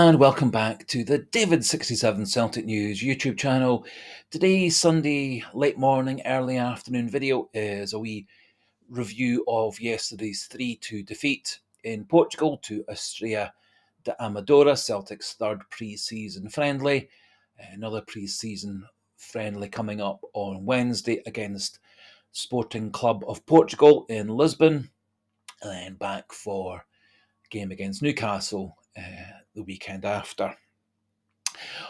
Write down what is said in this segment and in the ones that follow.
and welcome back to the David67 Celtic News YouTube channel. Today's Sunday late morning, early afternoon video is a wee review of yesterday's 3-2 defeat in Portugal to Estrela da Amadoro, Celtic's third pre-season friendly. Another pre-season friendly coming up on Wednesday against Sporting Club of Portugal in Lisbon, and then back for game against Newcastle the weekend after.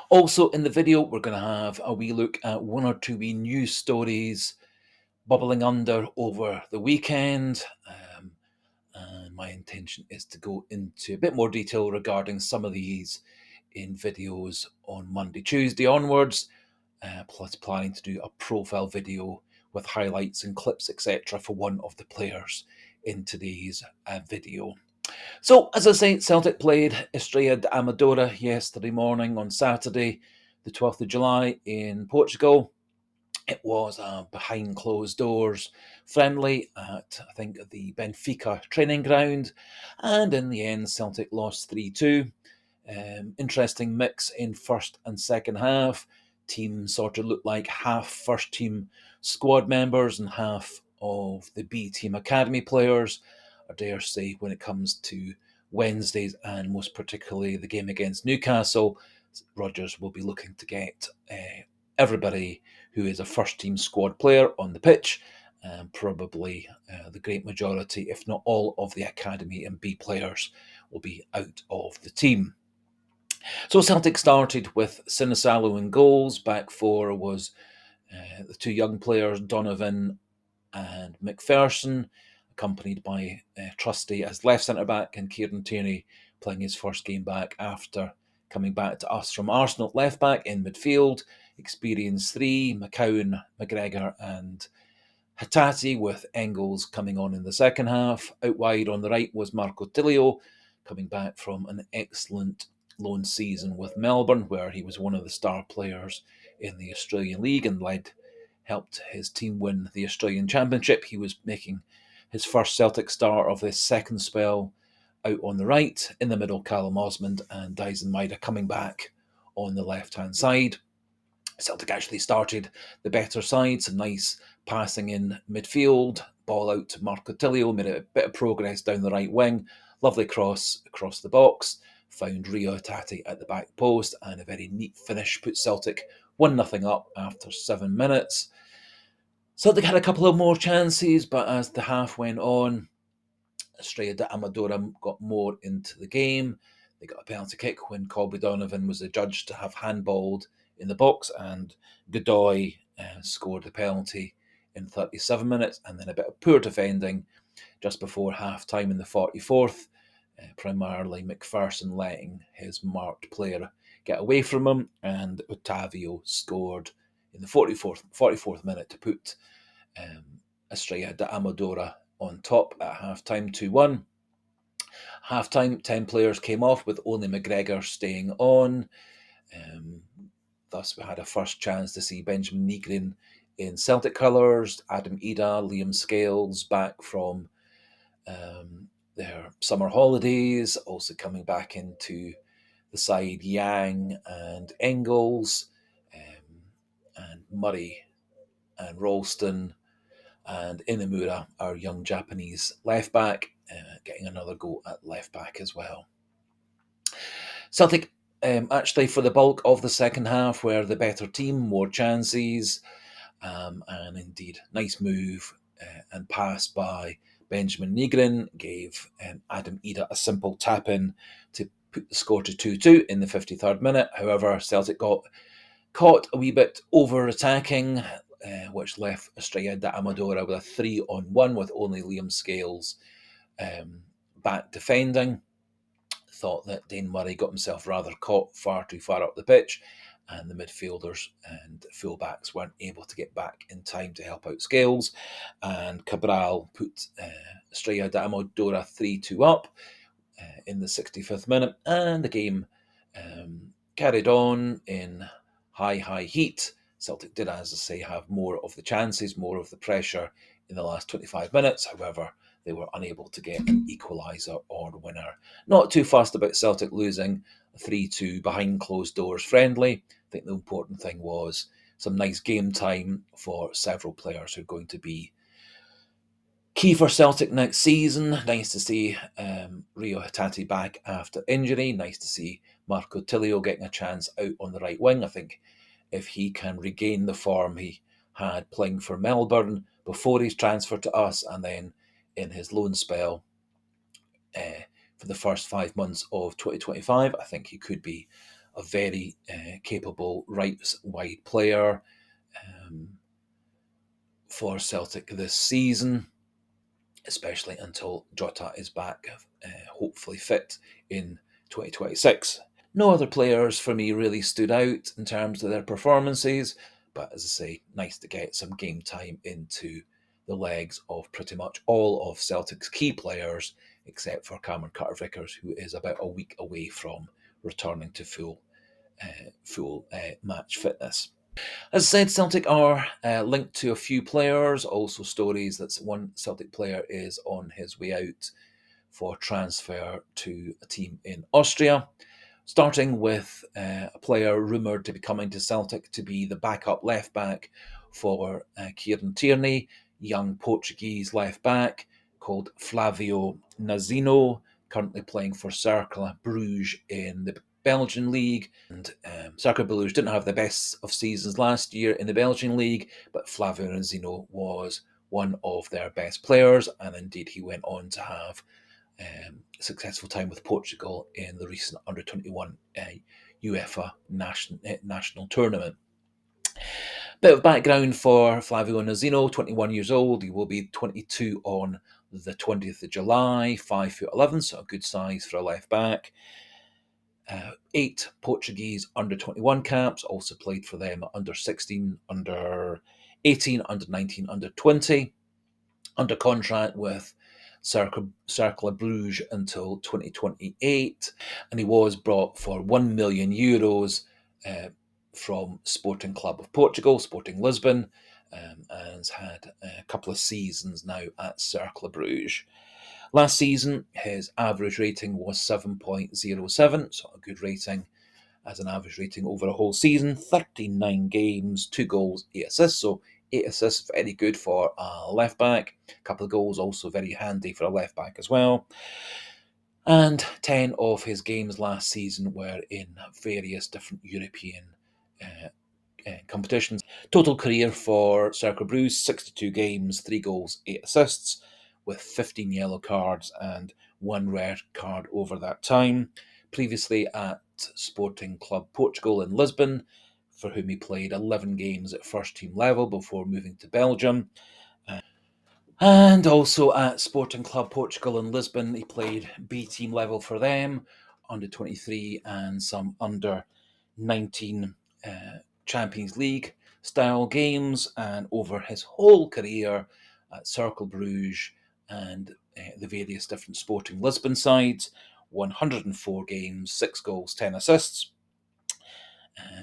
Also in the video, we're going to have a wee look at one or two wee news stories bubbling under over the weekend. And my intention is to go into a bit more detail regarding some of these in videos on Monday, Tuesday onwards, plus planning to do a profile video with highlights and clips, etc. for one of the players in today's video. So, as I say, Celtic played Estrela da Amadoro yesterday morning on Saturday, the 12th of July in Portugal. It was a behind closed doors friendly at, I think, the Benfica training ground. And in the end, Celtic lost 3-2. Interesting mix in first and second half. Team sort of looked like half first team squad members and half of the B team academy players. I dare say when it comes to Wednesdays and most particularly the game against Newcastle, Rodgers will be looking to get everybody who is a first team squad player on the pitch, and probably the great majority, if not all, of the academy and B players will be out of the team. So Celtic started with Sinisalo in goals. Back four was the two young players, Donovan and McPherson, accompanied by Trusty as left centre-back and Kieran Tierney playing his first game back after coming back to us from Arsenal. Left-back in midfield, experienced three, McCowan, McGregor and Hatate, with Engels coming on in the second half. Out wide on the right was Marco Tilio, coming back from an excellent loan season with Melbourne, where he was one of the star players in the Australian League and helped his team win the Australian Championship. He was making his first Celtic start of this second spell out on the right. In the middle, Callum Osmond and Dyson Maida coming back on the left-hand side. Celtic actually started the better side, some nice passing in midfield, ball out to Marco Tilio, made a bit of progress down the right wing, lovely cross across the box, found Rio Hatate at the back post, and a very neat finish put Celtic 1-0 up after 7 minutes. Celtic had a couple of more chances, but as the half went on, Estrela da Amadoro got more into the game. They got a penalty kick when Colby Donovan was adjudged to have handballed in the box, and Godoy scored the penalty in 37 minutes, and then a bit of poor defending just before half-time in the 44th, primarily McPherson letting his marked player get away from him, and Otavio scored in the 44th minute to put Estrela da Amadoro on top at half-time 2-1. Half-time, 10 players came off with only McGregor staying on. Thus, we had a first chance to see Benjamin Nigrin in Celtic colours, Hatate and Idah, Liam Scales back from their summer holidays, also coming back into the side, Yang and Engels, and Murray and Ralston, and Inamura, our young Japanese left back, getting another goal at left back as well. Celtic, actually, for the bulk of the second half, were the better team, more chances, and indeed, nice move and pass by Benjamin Nigrin gave Hatate and Idah a simple tap in to put the score to 2-2 in the 53rd minute. However, Celtic got caught a wee bit over attacking, which left Estrela da Amadoro with a 3-on-1 with only Liam Scales back defending. Thought that Dane Murray got himself rather caught far too far up the pitch, and the midfielders and fullbacks weren't able to get back in time to help out Scales, and Cabral put Estrela da Amadoro 3-2 up in the 65th minute, and the game carried on in high heat. Celtic did, as I say, have more of the chances, more of the pressure in the last 25 minutes. However, they were unable to get an equaliser or winner. Not too fussed about Celtic losing a 3-2 behind closed doors friendly. I think the important thing was some nice game time for several players who are going to be key for Celtic next season. Nice to see Rio Hatate back after injury. Nice to see Marco Tilio getting a chance out on the right wing. I think if he can regain the form he had playing for Melbourne before his transfer to us and then in his loan spell for the first 5 months of 2025, I think he could be a very capable right-wide player for Celtic this season, especially until Jota is back, hopefully fit in 2026. No other players for me really stood out in terms of their performances, but as I say, nice to get some game time into the legs of pretty much all of Celtic's key players, except for Cameron Carter-Vickers, who is about a week away from returning to full match fitness. As I said, Celtic are linked to a few players, also stories that one Celtic player is on his way out for transfer to a team in Austria. Starting with a player rumoured to be coming to Celtic to be the backup left back for Kieran Tierney, young Portuguese left back called Flavio Nazinho, currently playing for Cercle Bruges in the Belgian league. And Cercle Bruges didn't have the best of seasons last year in the Belgian league, but Flavio Nazinho was one of their best players, and indeed he went on to have successful time with Portugal in the recent under-21 UEFA national tournament. Bit of background for Flavio Nazinho, 21 years old. He will be 22 on the 20th of July, 5'11", so a good size for a left back. 8 Portuguese under-21 caps, also played for them under-16, under-18, under-19, under-20. Under contract with Cercle Bruges until 2028, and he was brought for €1 million from Sporting Club of Portugal, Sporting Lisbon, and has had a couple of seasons now at Cercle Bruges. Last season, his average rating was 7.07, so a good rating as an average rating over a whole season. 39 games, 2 goals, 8 assists, so 8 assists, very good for a left back. A couple of goals also very handy for a left back as well. And 10 of his games last season were in various different European competitions. Total career for Cercle Bruges, 62 games, 3 goals, 8 assists, with 15 yellow cards and 1 red card over that time. Previously at Sporting Club Portugal in Lisbon, for whom he played 11 games at first team level before moving to Belgium. And also at Sporting Club Portugal in Lisbon, he played B team level for them, under 23 and some under 19 Champions League style games. And over his whole career at Cercle Bruges and the various different Sporting Lisbon sides, 104 games, 6 goals, 10 assists.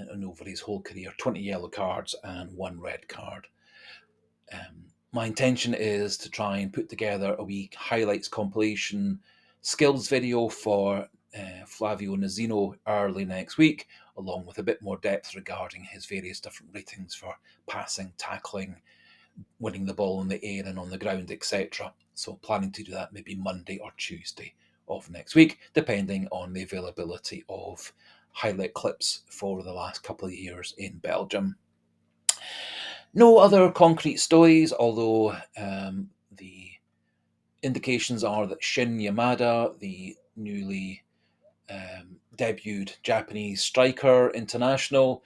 And over his whole career, 20 yellow cards and 1 red card. My intention is to try and put together a wee highlights compilation skills video for Flavio Nazinho early next week, along with a bit more depth regarding his various different ratings for passing, tackling, winning the ball in the air and on the ground, etc. So planning to do that maybe Monday or Tuesday of next week, depending on the availability of highlight clips for the last couple of years in Belgium. No other concrete stories, although the indications are that Shin Yamada, the newly debuted Japanese striker international,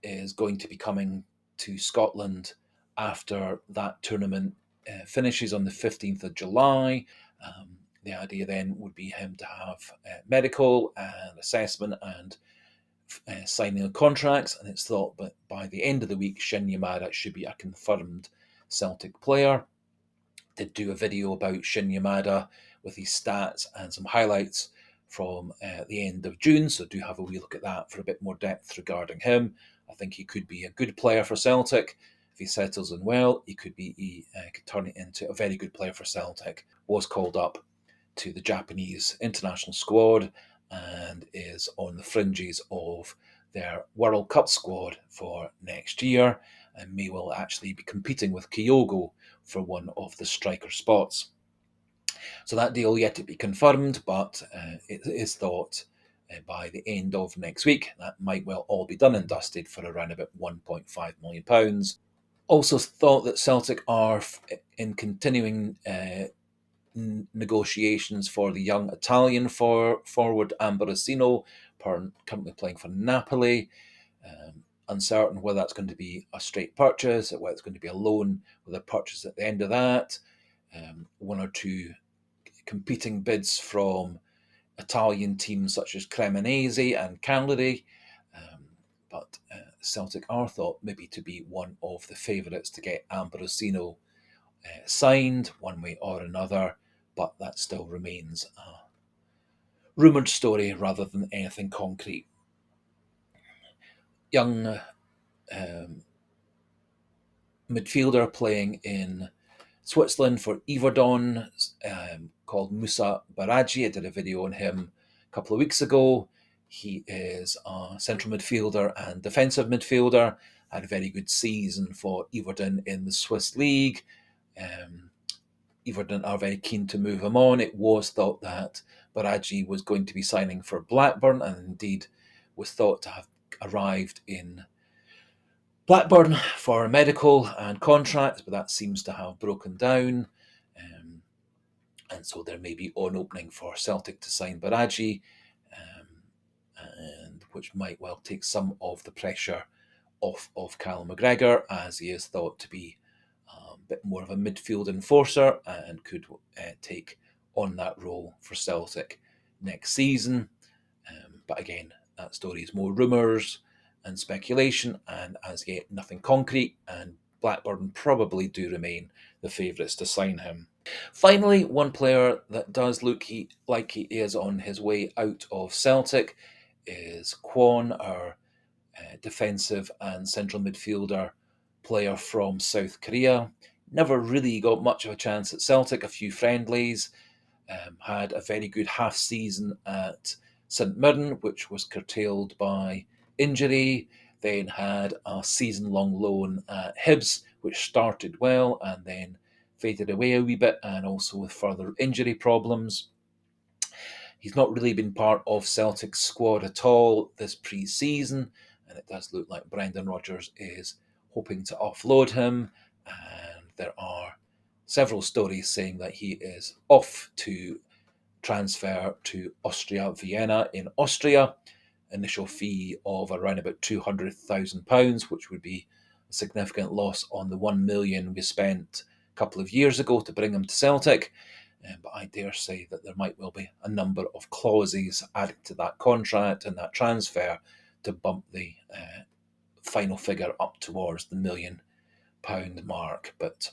is going to be coming to Scotland after that tournament finishes on the 15th of July. The idea then would be him to have medical and assessment and signing of contracts, and it's thought that by the end of the week, Shin Yamada should be a confirmed Celtic player. Did do a video about Shin Yamada with his stats and some highlights from the end of June, so do have a wee look at that for a bit more depth regarding him. I think he could be a good player for Celtic. If he settles in well, he could turn it into a very good player for Celtic. Was called up to the Japanese international squad and is on the fringes of their World Cup squad for next year, and may well actually be competing with Kyogo for one of the striker spots. So that deal yet to be confirmed, but it is thought by the end of next week that might well all be done and dusted for around about £1.5 million. Also thought that Celtic are in continuing negotiations for the young Italian forward Ambrosino, currently playing for Napoli. Uncertain whether that's going to be a straight purchase or whether it's going to be a loan with a purchase at the end of that. One or two competing bids from Italian teams such as Cremonese and Cagliari, but Celtic are thought maybe to be one of the favourites to get Ambrosino signed one way or another, but that still remains a rumoured story rather than anything concrete. Young midfielder playing in Switzerland for Yverdon, called Musa Baradji. I did a video on him a couple of weeks ago. He is a central midfielder and defensive midfielder. Had a very good season for Yverdon in the Swiss league. Yverdon are very keen to move him on. It was thought that Baradji was going to be signing for Blackburn, and indeed was thought to have arrived in Blackburn for a medical and contract, but that seems to have broken down. And so there may be an opening for Celtic to sign Baradji, and which might well take some of the pressure off of Callum McGregor, as he is thought to be a bit more of a midfield enforcer and could take on that role for Celtic next season. But again, that story is more rumours and speculation, and as yet nothing concrete, and Blackburn probably do remain the favourites to sign him. Finally, one player that does look like he is on his way out of Celtic is Kwon, our defensive and central midfielder player from South Korea. Never really got much of a chance at Celtic, a few friendlies, had a very good half season at St Mirren, which was curtailed by injury, then had a season-long loan at Hibs, which started well and then faded away a wee bit, and also with further injury problems. He's not really been part of Celtic's squad at all this pre-season, and it does look like Brendan Rodgers is hoping to offload him, and there are several stories saying that he is off to transfer to Austria Vienna in Austria. Initial fee of around about £200,000, which would be a significant loss on the £1 million we spent a couple of years ago to bring him to Celtic. But I dare say that there might well be a number of clauses added to that contract and that transfer to bump the final figure up towards the £1 million mark. But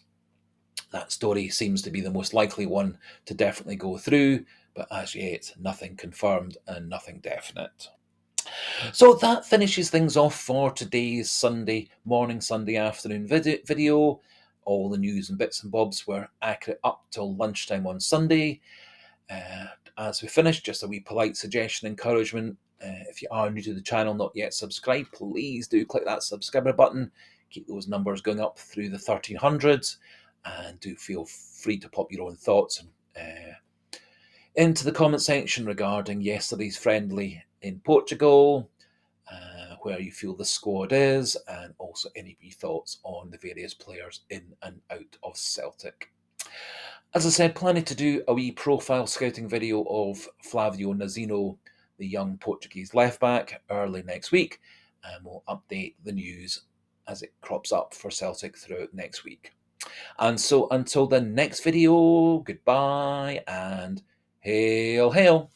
that story seems to be the most likely one to definitely go through, but as yet, nothing confirmed and nothing definite. So that finishes things off for today's Sunday morning, Sunday afternoon video. All the news and bits and bobs were accurate up till lunchtime on Sunday. As we finish, just a wee polite suggestion, encouragement. If you are new to the channel, not yet subscribed, please do click that subscriber button. Keep those numbers going up through the 1300s, and do feel free to pop your own thoughts into the comment section regarding yesterday's friendly in Portugal, where you feel the squad is, and also any thoughts on the various players in and out of Celtic. As I said, planning to do a wee profile scouting video of Flavio Nazinho, the young Portuguese left-back, early next week, and we'll update the news as it crops up for Celtic throughout next week. And so until the next video, goodbye and hail, hail.